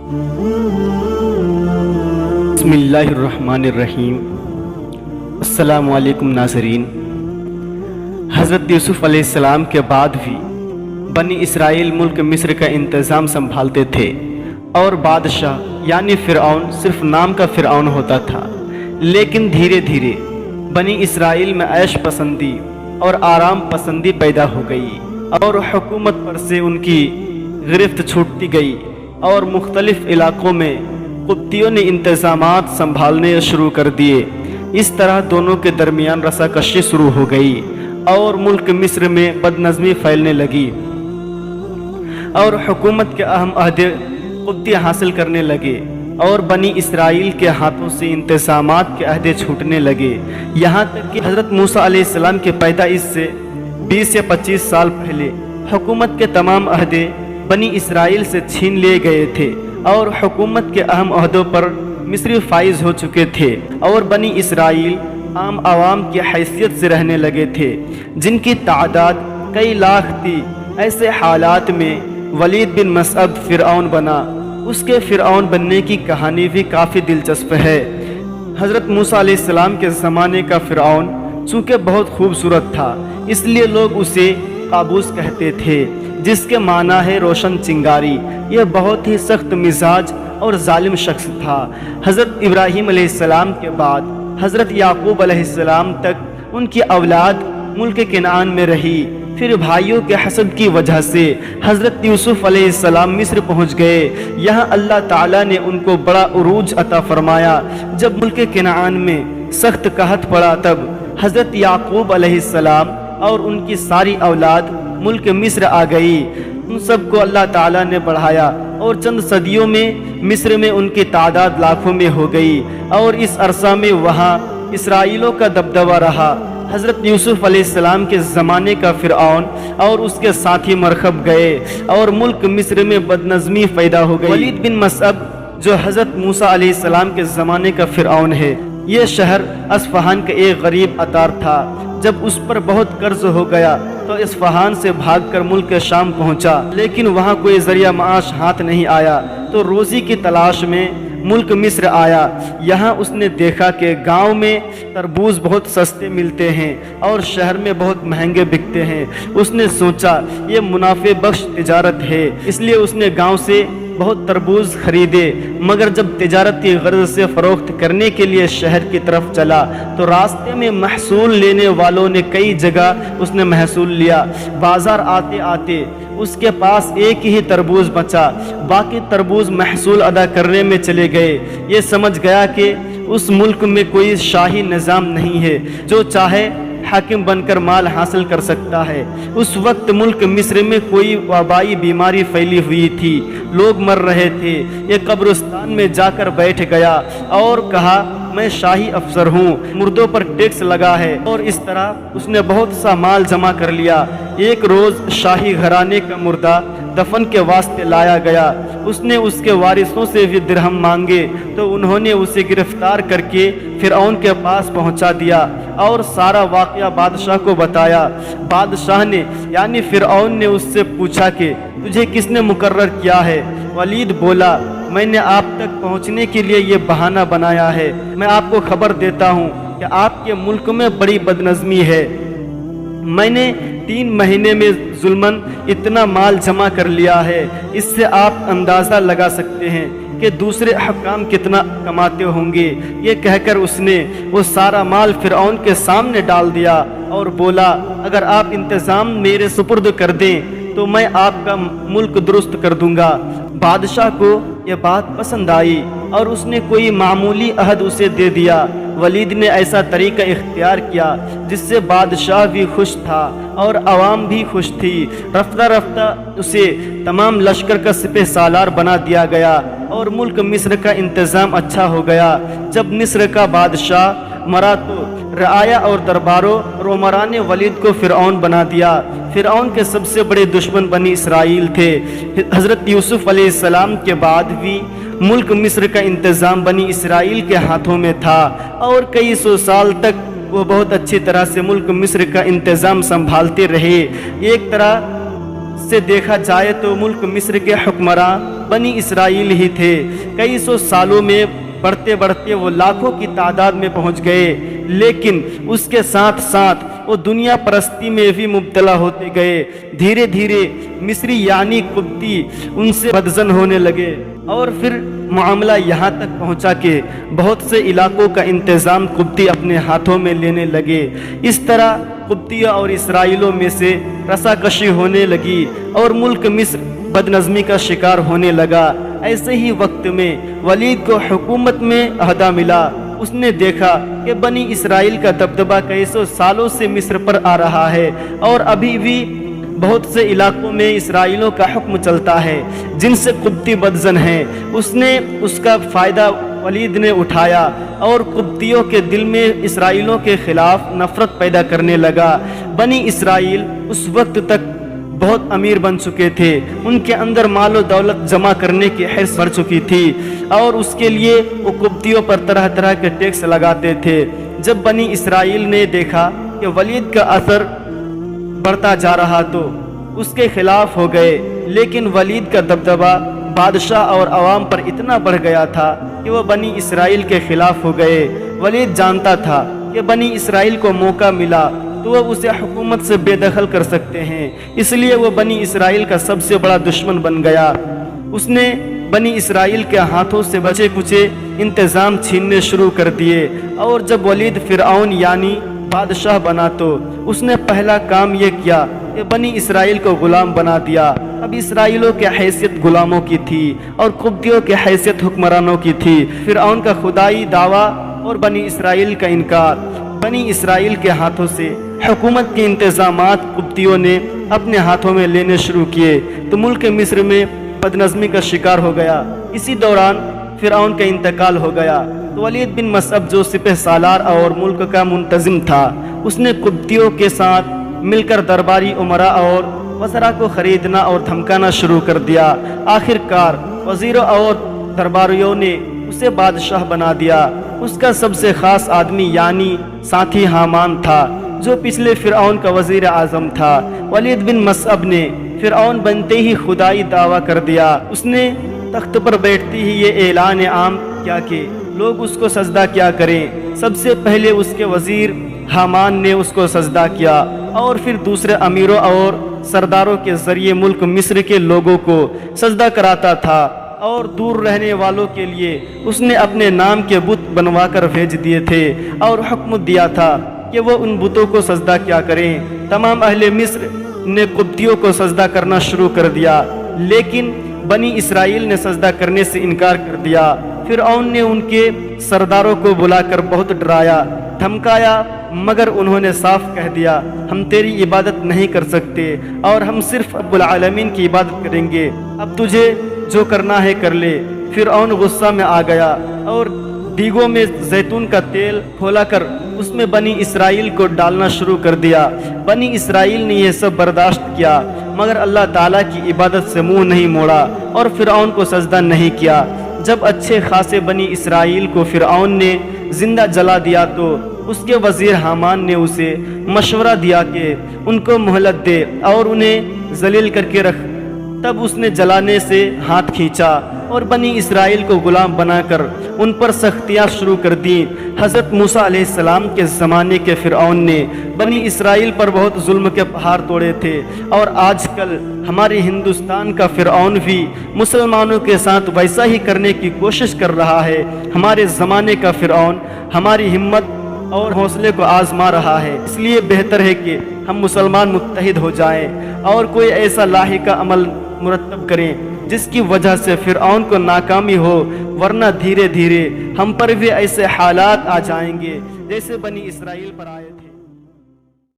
बिस्मिल्लाहिर्रहमानिर्रहीम। अस्सलामु अलैकुम नाज़रीन। हज़रत यूसुफ़ अलैहिस्सलाम के बाद भी बनी इसराइल मुल्क मिस्र का इंतज़ाम संभालते थे और बादशाह यानी फ़िरऔन सिर्फ नाम का फ़िरऔन होता था। लेकिन धीरे धीरे बनी इसराइल में ऐश पसंदी और आराम पसंदी पैदा हो गई और हुकूमत पर से उनकी गिरफ्त छूटती गई और मुख्तलिफ इलाक़ों में कुत्तियों ने इंतज़ामात संभालने शुरू कर दिए। इस तरह दोनों के दरमियान रसाकशी शुरू हो गई और मुल्क मिस्र में बदनज़मी फैलने लगी और हुकूमत के अहम अहदे कुत्ते हासिल करने लगे और बनी इसराइल के हाथों से इंतज़ामात के अहदे छूटने लगे। यहाँ तक कि हज़रत मूसा अलैहिस्सलाम के पैदाइश से 20 या 25 साल पहले हुकूमत के तमाम अहदे बनी इसराइल से छीन लिए गए थे और हुकूमत के अहम अहदों पर मिस्री फाइज हो चुके थे और बनी इसराइल आम आवाम की हैसियत से रहने लगे थे जिनकी तादाद कई लाख थी। ऐसे हालात में वलीद बिन मसअद फ़िरऔन बना। उसके फ़िरऔन बनने की कहानी भी काफ़ी दिलचस्प है। हज़रत मूसा अलैहिस्सलाम के ज़माने का फ़िरऔन चूँकि बहुत खूबसूरत था इसलिए लोग उसे काबूस कहते थे, जिसके माना है रोशन चिंगारी। यह बहुत ही सख्त मिजाज और जालिम शख्स था। हज़रत इब्राहीम अलैहिस्सलाम के बाद हज़रत याकूब अलैहिस्सलाम तक उनकी औलाद मुल्क किनान में रही। फिर भाइयों के हसद की वजह से हज़रत यूसुफ़ अलैहिस्सलाम मिस्र पहुंच गए। यहाँ अल्लाह ताला ने उनको बड़ा उरूज अता फरमाया। जब मुल्क किनान में सख्त कहत पड़ा तब हज़रत याकूब अलैहिस्सलाम और उनकी सारी औलाद मुल्क मिस्र आ गई। उन सबको अल्लाह ताला ने बढ़ाया और चंद सदियों में मिस्र में उनकी तादाद लाखों में हो गई और इस अरसा में वहाँ इसराइलों का दबदबा रहा। हज़रत यूसुफ़ अलैहिस्सलाम के ज़माने का फ़िरऔन और उसके साथी मरकब गए और मुल्क मिस्र में बदनज़मी पैदा हो गई। वलीद बिन मसअब जो हज़रत मूसा अलैहिस्सलाम के ज़माने का फ़िरऔन है, ये शहर अस्फ़हान का एक गरीब अतार था। जब उस पर बहुत कर्ज हो गया तो इस्फ़हान से भागकर मुल्क शाम पहुंचा, लेकिन वहां कोई ज़रिया माश हाथ नहीं आया तो रोज़ी की तलाश में मुल्क मिस्र आया। यहाँ उसने देखा कि गांव में तरबूज बहुत सस्ते मिलते हैं और शहर में बहुत महंगे बिकते हैं। उसने सोचा ये मुनाफे बख्श तिजारत है, इसलिए उसने गांव से बहुत तरबूज खरीदे। मगर जब तिजारत की गर्ज से फ़रोख्त करने के लिए शहर की तरफ चला तो रास्ते में महसूल लेने वालों ने कई जगह उसने महसूल लिया। बाज़ार आते आते उसके पास एक ही तरबूज बचा, बाकी तरबूज महसूल अदा करने में चले गए। ये समझ गया कि उस मुल्क में कोई शाही निज़ाम नहीं है जो चाहे हाकिम बनकर माल हासिल कर सकता है। उस वक्त मुल्क मिस्र में कोई वबाई बीमारी फैली हुई थी, लोग मर रहे थे। ये कब्रिस्तान में जाकर बैठ गया और कहा मैं शाही अफसर हूँ, मुर्दों पर टैक्स लगा है। और इस तरह उसने बहुत सा माल जमा कर लिया। एक रोज़ शाही घराने का मुर्दा दफन के वास्ते लाया गया। उसने उसके वारिसों से भी दिरहम मांगे तो उन्होंने उसे गिरफ्तार करके फ़िरऔन के पास पहुंचा दिया और सारा वाक़या बादशाह को बताया। बादशाह ने यानी फ़िरऔन ने उससे पूछा कि तुझे किसने मुकर्रर किया है? वलीद बोला मैंने आप तक पहुंचने के लिए ये बहाना बनाया है। मैं आपको खबर देता हूँ कि आपके मुल्क में बड़ी बदनज़मी है। मैंने 3 महीने में जुल्मन इतना माल जमा कर लिया है, इससे आप अंदाज़ा लगा सकते हैं कि दूसरे हकाम कितना कमाते होंगे। ये कहकर उसने वो सारा माल फ़िरऔन के सामने डाल दिया और बोला अगर आप इंतज़ाम मेरे सुपुर्द कर दें तो मैं आपका मुल्क दुरुस्त कर दूंगा। बादशाह को यह बात पसंद आई और उसने कोई मामूली अहद उसे दे दिया। वलीद ने ऐसा तरीका इख्तियार किया जिससे बादशाह भी खुश था और आवाम भी खुश थी। रफ्ता रफ्ता उसे तमाम लश्कर का सिपह सालार बना दिया गया और मुल्क मिस्र का इंतज़ाम अच्छा हो गया। जब मिस्र का बादशाह मरा तो रआया और दरबारों और उमरा ने वलीद को फ़िरऔन बना दिया। फ़िरऔन के सबसे बड़े दुश्मन बनी इसराइल थे। हज़रत यूसुफ़ अलैहिस्सलाम के बाद भी मुल्क मिस्र का इंतज़ाम बनी इसराइल के हाथों में था और कई सौ साल तक वो बहुत अच्छी तरह से मुल्क मिस्र का इंतज़ाम संभालते रहे। एक तरह से देखा जाए तो मुल्क मिस्र के हुक्मरान بنی اسرائیل ہی تھے۔ کئی سو سالوں میں بڑھتے بڑھتے وہ لاکھوں کی تعداد میں پہنچ گئے، لیکن اس کے ساتھ ساتھ وہ دنیا پرستی میں بھی مبتلا ہوتے گئے۔ دھیرے دھیرے مصری یعنی قبطی ان سے بدظن ہونے لگے، اور پھر معاملہ یہاں تک پہنچا کہ بہت سے علاقوں کا انتظام قبطی اپنے ہاتھوں میں لینے لگے۔ اس طرح قبطیوں اور اسرائیلوں میں سے رساکشی ہونے لگی اور ملک مصر بدنظمی کا شکار ہونے لگا۔ ایسے ہی وقت میں ولید کو حکومت میں عہدہ ملا۔ اس نے دیکھا کہ بنی اسرائیل کا دبدبہ کئی سو سالوں سے مصر پر آ رہا ہے، اور ابھی بھی بہت سے علاقوں میں اسرائیلوں کا حکم چلتا ہے جن سے قبطی بدظن ہیں۔ اس کا فائدہ ولید نے اٹھایا اور قبطیوں کے دل میں اسرائیلوں کے خلاف نفرت پیدا کرنے لگا۔ بنی اسرائیل اس وقت تک بہت امیر بن چکے تھے، ان کے اندر مال و دولت جمع کرنے کی حرص بڑھ چکی تھی، اور اس کے لیے وہ قبطیوں پر طرح طرح کے ٹیکس لگاتے تھے۔ جب بنی اسرائیل نے دیکھا کہ ولید کا اثر بڑھتا جا رہا تو اس کے خلاف ہو گئے، لیکن ولید کا دبدبہ بادشاہ اور عوام پر اتنا بڑھ گیا تھا کہ وہ بنی اسرائیل کے خلاف ہو گئے۔ ولید جانتا تھا کہ بنی اسرائیل کو موقع ملا تو وہ اسے حکومت سے بے دخل کر سکتے ہیں، اس لیے وہ بنی اسرائیل کا سب سے بڑا دشمن بن گیا۔ اس نے بنی اسرائیل کے ہاتھوں سے بچے کچے انتظام چھیننے شروع کر دیے، اور جب ولید فرعون یعنی بادشاہ بنا تو اس نے پہلا کام یہ کیا کہ بنی اسرائیل کو غلام بنا دیا۔ اب اسرائیلوں کی حیثیت غلاموں کی تھی اور قبطیوں کی حیثیت حکمرانوں کی تھی۔ فرعون کا خدائی دعویٰ اور بنی اسرائیل کا انکار۔ بنی اسرائیل کے ہاتھوں سے حکومت کے انتظامات قبطیوں نے اپنے ہاتھوں میں لینے شروع کیے تو ملک مصر میں بدنظمی کا شکار ہو گیا۔ اسی دوران فرعون کا انتقال ہو گیا تو ولید بن مصعب جو سپہ سالار اور ملک کا منتظم تھا، اس نے قبطیوں کے ساتھ مل کر درباری امراء اور وزراء کو خریدنا اور دھمکانا شروع کر دیا۔ آخر کار وزیروں اور درباریوں نے اسے بادشاہ بنا دیا۔ اس کا سب سے خاص آدمی یعنی ساتھی حامان تھا جو پچھلے فرعون کا وزیر اعظم تھا۔ ولید بن مصعب نے فرعون بنتے ہی خدائی دعویٰ کر دیا۔ اس نے تخت پر بیٹھتے ہی یہ اعلان عام کیا کہ لوگ اس کو سجدہ کیا کریں۔ سب سے پہلے اس کے وزیر حامان نے اس کو سجدہ کیا، اور پھر دوسرے امیروں اور سرداروں کے ذریعے ملک مصر کے لوگوں کو سجدہ کراتا تھا، اور دور رہنے والوں کے لیے اس نے اپنے نام کے بت بنوا کر بھیج دیے تھے اور حکم دیا تھا کہ وہ ان بتوں کو سجدہ کیا کریں۔ تمام اہل مصر نے قبطیوں کو سجدہ کرنا شروع کر دیا، لیکن بنی اسرائیل نے سجدہ کرنے سے انکار کر دیا۔ فرعون نے ان کے سرداروں کو بلا کر بہت ڈرایا، دھمکایا، مگر انہوں نے صاف کہہ دیا ہم تیری عبادت نہیں کر سکتے اور ہم صرف رب العالمین کی عبادت کریں گے، اب تجھے جو کرنا ہے کر لے۔ فرعون غصہ میں آ گیا اور دیگوں میں زیتون کا تیل کھولا کر اس میں بنی اسرائیل کو ڈالنا شروع کر دیا۔ بنی اسرائیل نے یہ سب برداشت کیا، مگر اللہ تعالیٰ کی عبادت سے منہ نہیں موڑا اور فرعون کو سجدہ نہیں کیا۔ جب اچھے خاصے بنی اسرائیل کو فرعون نے زندہ جلا دیا تو اس کے وزیر حامان نے اسے مشورہ دیا کہ ان کو مہلت دے اور انہیں ذلیل کر کے رکھ۔ تب اس نے جلانے سے ہاتھ کھینچا اور بنی اسرائیل کو غلام بنا کر ان پر سختیاں شروع کر دیں۔ حضرت موسیٰ علیہ السلام کے زمانے کے فرعون نے بنی اسرائیل پر بہت ظلم کے پہاڑ توڑے تھے، اور آج کل ہمارے ہندوستان کا فرعون بھی مسلمانوں کے ساتھ ویسا ہی کرنے کی کوشش کر رہا ہے۔ ہمارے زمانے کا فرعون ہماری ہمت اور حوصلے کو آزما رہا ہے، اس لیے بہتر ہے کہ ہم مسلمان متحد ہو جائیں اور کوئی ایسا لاحقہ عمل مرتب کریں جس کی وجہ سے فرعون کو ناکامی ہو، ورنہ دھیرے دھیرے ہم پر بھی ایسے حالات آ جائیں گے جیسے بنی اسرائیل پر آئے تھے۔